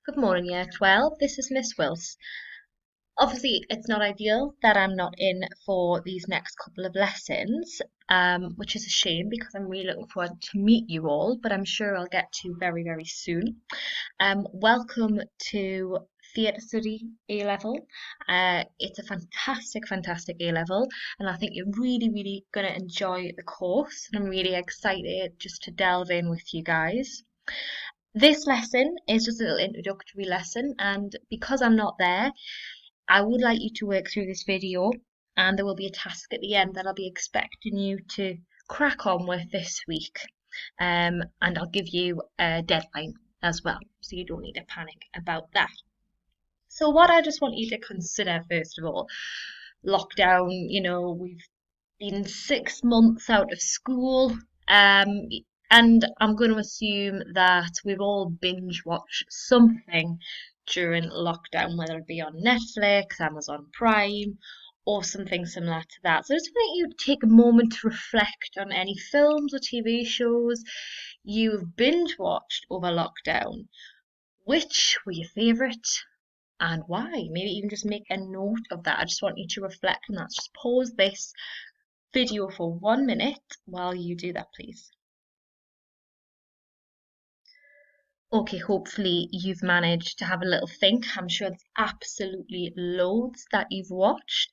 Good morning, Year 12. This is Miss Wills. Obviously, it's not ideal that I'm not in for these next couple of lessons, which is a shame because I'm really looking forward to meet you all, but I'm sure I'll get to very, very soon. Welcome to Theatre Study A level. It's a fantastic, fantastic A level, and I think you're really, really going to enjoy the course. And I'm really excited just to delve in with you guys. This lesson is just a little introductory lesson, and because I'm not there, I would like you to work through this video, and there will be a task at the end that I'll be expecting you to crack on with this week. And I'll give you a deadline as well, so you don't need to panic about that. So, what I just want you to consider, first of all, lockdown, we've been 6 months out of school. Um, and I'm going to assume that we've all binge watched something during lockdown, whether it be on Netflix, Amazon Prime, or something similar to that. So I just want you to take a moment to reflect on any films or TV shows you've binge watched over lockdown. Which were your favourite and why? Maybe even just make a note of that. I just want you to reflect on that. Just pause this video for 1 minute while you do that, please. Okay, hopefully you've managed to have a little think. I'm sure there's absolutely loads that you've watched.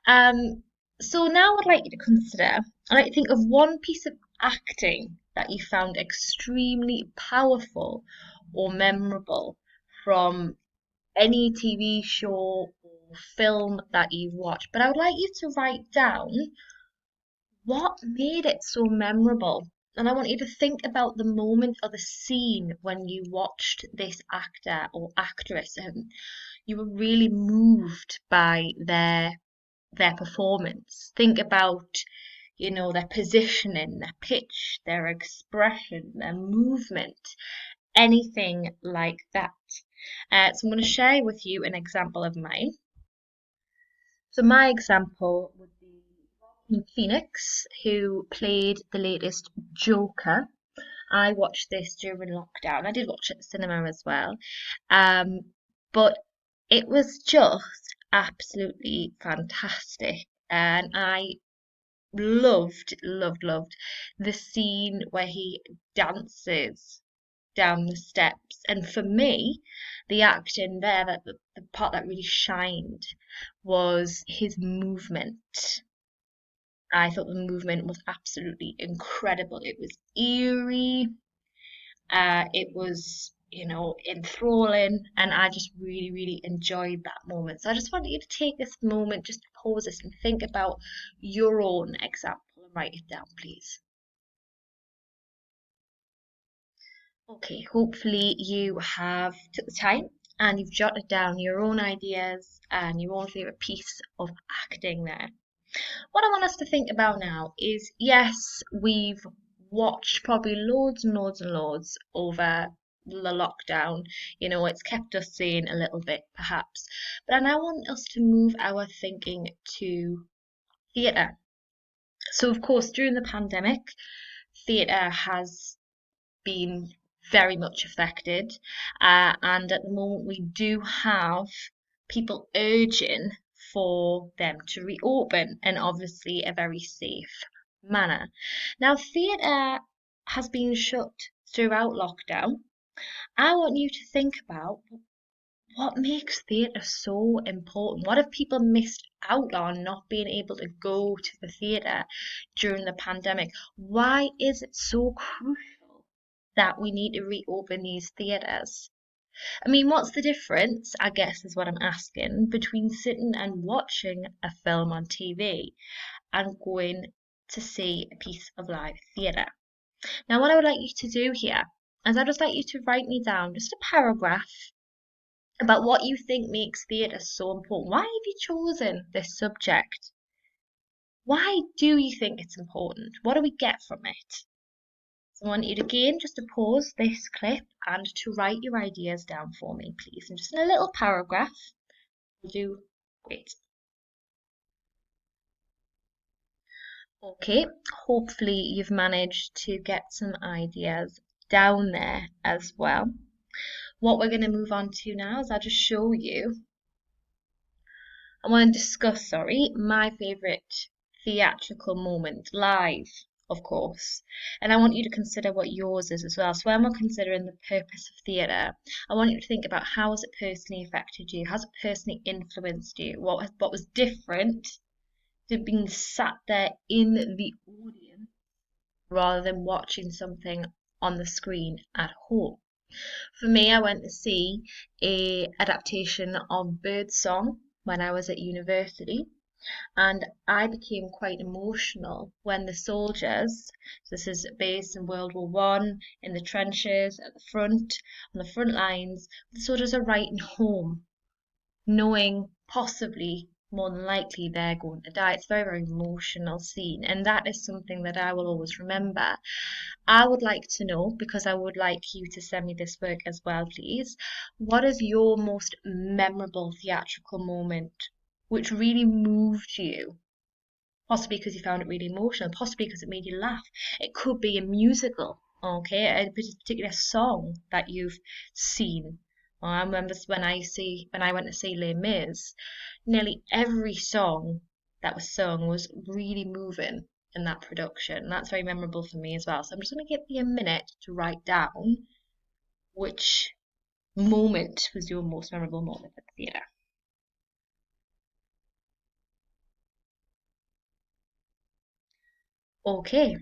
So now I'd like you to consider, I'd like to think of one piece of acting that you found extremely powerful or memorable from any TV show or film that you've watched. But I would like you to write down what made it so memorable. And I want you to think about the moment or the scene when you watched this actor or actress and you were really moved by their performance. Think about, their positioning, their pitch, their expression, their movement, anything like that. So I'm going to share with you an example of mine. So my example would be Joaquin Phoenix, who played the latest Joker. I watched this during lockdown. I did watch it at the cinema as well. Um, but it was just absolutely fantastic. And I loved, loved, loved the scene where he dances down the steps. And for me, the acting there, that the part that really shined was his movement. I thought the movement was absolutely incredible. It was eerie, it was, enthralling, and I just really, really enjoyed that moment. So I just wanted you to take this moment, just to pause this and think about your own example and write it down, please. Okay, hopefully you have took the time and you've jotted down your own ideas and your own favourite piece of acting there. What I want us to think about now is yes, we've watched probably loads and loads and loads over the lockdown. It's kept us sane a little bit, perhaps. But I now want us to move our thinking to theatre. So, of course, during the pandemic, theatre has been very much affected. And at the moment, we do have people urging for them to reopen and obviously a very safe manner. Now, theatre has been shut throughout lockdown. I want you to think about what makes theatre so important. What have people missed out on not being able to go to the theatre during the pandemic? Why is it so crucial that we need to reopen these theatres? I mean, what's the difference, I guess, is what I'm asking, between sitting and watching a film on TV and going to see a piece of live theatre? Now, what I would like you to do here is I'd just like you to write me down just a paragraph about what you think makes theatre so important. Why have you chosen this subject? Why do you think it's important? What do we get from it? So I want you to again just to pause this clip and to write your ideas down for me, please. And just in a little paragraph, will do great. Okay, hopefully you've managed to get some ideas down there as well. what we're going to move on to now is I'll just show you, I want to discuss, sorry, my favourite theatrical moment, live, of course. And I want you to consider what yours is as well. So when we're considering the purpose of theatre, I want you to think about how has it personally affected you? Has it personally influenced you? What was different to being sat there in the audience rather than watching something on the screen at home? For me, I went to see a adaptation of Birdsong when I was at university, and I became quite emotional when the soldiers, this is based in World War One, in the trenches, at the front, on the front lines, the soldiers are writing home, knowing possibly more than likely they're going to die. It's a very, very emotional scene, and that is something that I will always remember. I would like to know, because I would like you to send me this work as well, please. What is your most memorable theatrical moment which really moved you? Possibly because you found it really emotional, possibly because it made you laugh. It could be a musical, okay, a particular song that you've seen. I remember when I went to see Les Mis, nearly every song that was sung was really moving in that production. And that's very memorable for me as well. So I'm just going to give you a minute to write down which moment was your most memorable moment at the theatre. Okay,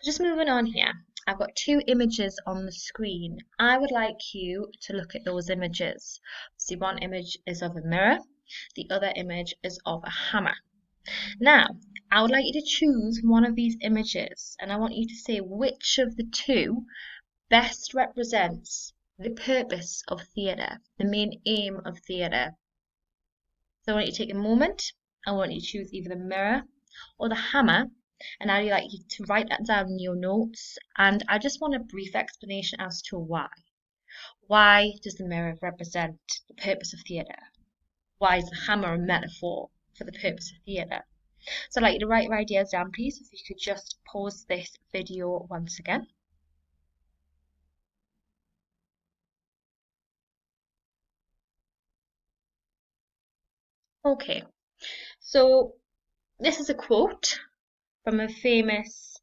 just moving on here. I've got two images on the screen. I would like you to look at those images. See, one image is of a mirror, the other image is of a hammer. Now, I would like you to choose one of these images, and I want you to say which of the two best represents the purpose of theatre, the main aim of theatre. So I want you to take a moment. I want you to choose either the mirror or the hammer, and I'd like you to write that down in your notes. And I just want a brief explanation as to why. Why does the mirror represent the purpose of theatre? Why is the hammer a metaphor for the purpose of theatre? So I'd like you to write your ideas down, please. If you could just pause this video once again. Okay, so this is a quote from a famous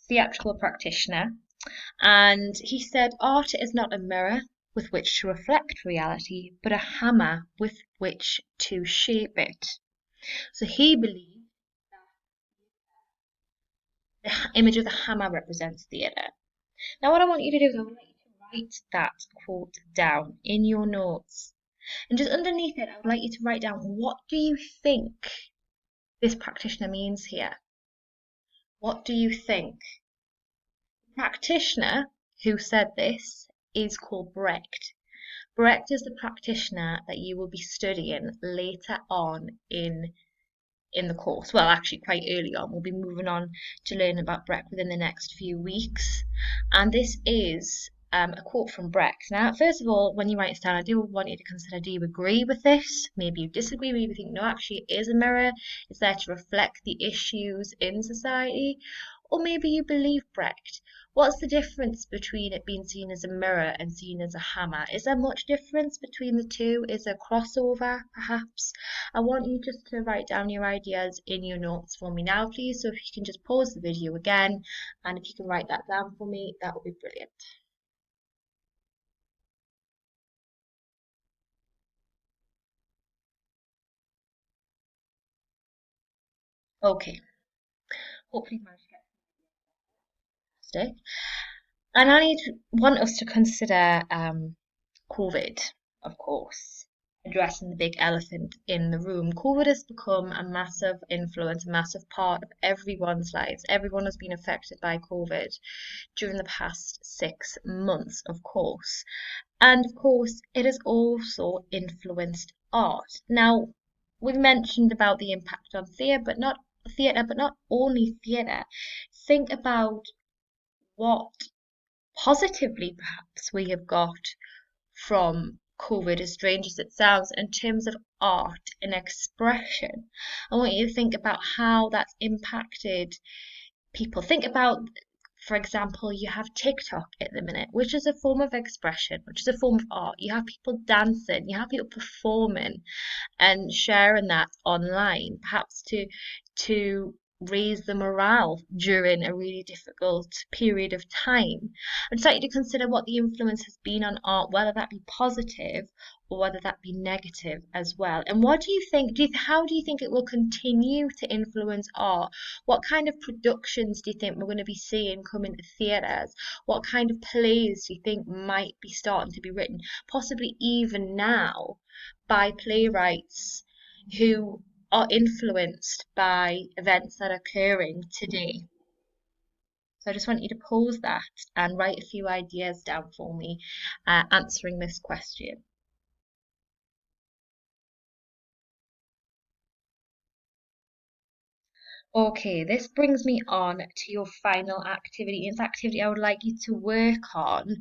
theatrical practitioner, and he said, "Art is not a mirror with which to reflect reality, but a hammer with which to shape it." So he believed the image of the hammer represents theatre. Now, what I want you to do is I would like you to write that quote down in your notes. And just underneath it, I would like you to write down, what do you think this practitioner means here? What do you think? The practitioner who said this is called Brecht. Brecht is the practitioner that you will be studying later on in the course. Well, actually, quite early on. We'll be moving on to learn about Brecht within the next few weeks. And this is a quote from Brecht. Now, first of all, when you write this down, I do want you to consider, do you agree with this? Maybe you disagree, maybe you think, no, actually, it is a mirror. It's there to reflect the issues in society. Or maybe you believe Brecht. What's the difference between it being seen as a mirror and seen as a hammer? Is there much difference between the two? Is there crossover, perhaps? I want you just to write down your ideas in your notes for me now, please. So if you can just pause the video again, and if you can write that down for me, that would be brilliant. Okay, hopefully you managed to get fantastic. And want us to consider COVID, of course, addressing the big elephant in the room. COVID has become a massive influence, a massive part of everyone's lives. Everyone has been affected by COVID during the past 6 months, of course. And of course, it has also influenced art. Now, we've mentioned about the impact on theatre, but not only theatre. Think about what positively perhaps we have got from COVID, as strange as it sounds, in terms of art and expression. I want you to think about how that's impacted people. Think about for example, you have TikTok at the minute, which is a form of expression, which is a form of art. You have people dancing, you have people performing and sharing that online, perhaps to raise the morale during a really difficult period of time. I'd like you to consider what the influence has been on art, whether that be positive or whether that be negative as well. And what do you think? How do you think it will continue to influence art? What kind of productions do you think we're going to be seeing coming to theatres? What kind of plays do you think might be starting to be written, possibly even now, by playwrights who are influenced by events that are occurring today? So I just want you to pause that and write a few ideas down for me, answering this question. Okay, this brings me on to your final activity. It's activity I would like you to work on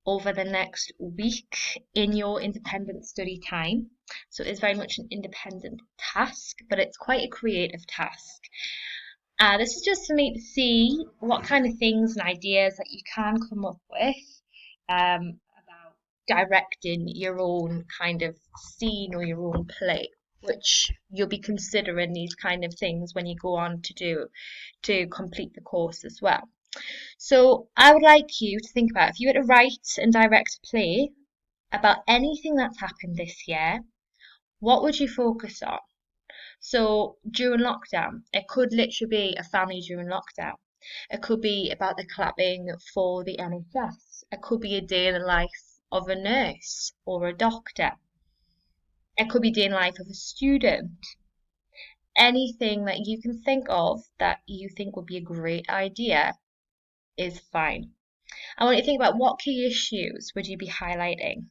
over the next week in your independent study time. So it's very much an independent task, but it's quite a creative task. This is just for me to see what kind of things and ideas that you can come up with about directing your own kind of scene or your own play, which you'll be considering these kind of things when you go on to complete the course as well. So I would like you to think about if you were to write and direct a play about anything that's happened this year, what would you focus on? So during lockdown, it could literally be a family during lockdown. It could be about the clapping for the NHS. It could be a day in the life of a nurse or a doctor. It could be a day in the life of a student. Anything that you can think of that you think would be a great idea is fine. I want you to think about what key issues would you be highlighting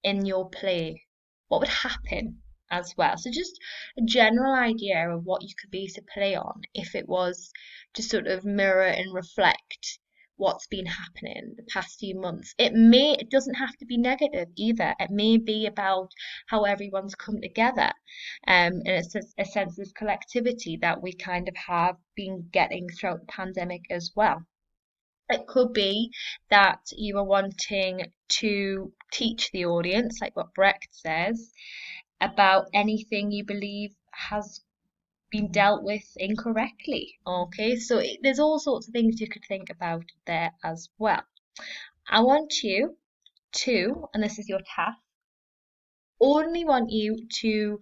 in your play? What would happen as well? So just a general idea of what you could base a play on if it was to sort of mirror and reflect what's been happening the past few months. It doesn't have to be negative either. It may be about how everyone's come together, and it's a sense of collectivity that we kind of have been getting throughout the pandemic as well. It could be that you are wanting to teach the audience, like what Brecht says, about anything you believe has been dealt with incorrectly. Okay, so there's all sorts of things you could think about there as well. I want you to, and this is your task, only want you to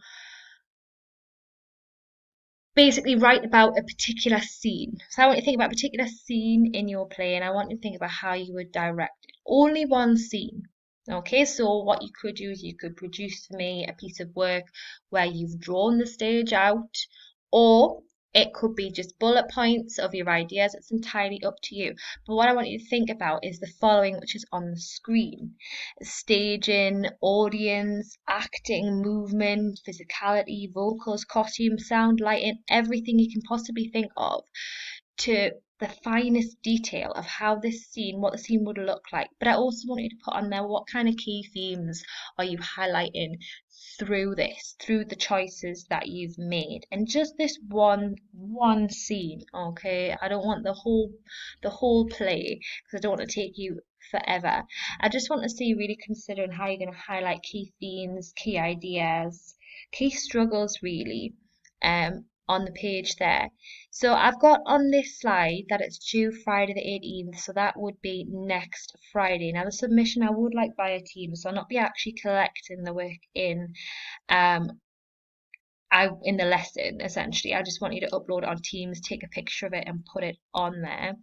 basically write about a particular scene. So I want you to think about a particular scene in your play and I want you to think about how you would direct it. Only one scene. Okay, so what you could do is you could produce for me a piece of work where you've drawn the stage out, or it could be just bullet points of your ideas. It's entirely up to you. But what I want you to think about is the following, which is on the screen: staging, audience, acting, movement, physicality, vocals, costume, sound, lighting, everything you can possibly think of, to the finest detail of how this scene, what the scene would look like. But I also want you to put on there what kind of key themes are you highlighting through this, through the choices that you've made. And just this one scene, okay? I don't want the whole play because I don't want to take you forever. I just want to see you really considering how you're going to highlight key themes, key ideas, key struggles really, on the page there. So I've got on this slide that it's due Friday the 18th, so that would be next Friday. Now the submission I would like via Teams, so I'll not be actually collecting the work um in the lesson essentially. I just want you to upload it on Teams, take a picture of it and put it on there.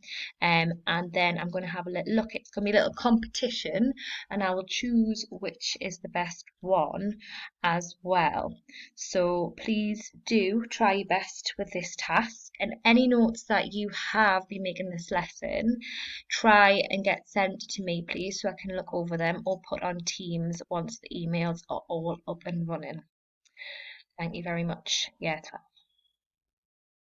And then I'm going to have a little look. It's going to be a little competition and I will choose which is the best one as well. So please do try your best with this task, and any notes that you have been making this lesson, try and get sent to me please so I can look over them or put on Teams once the emails are all up and running. Thank you very much. Yeah,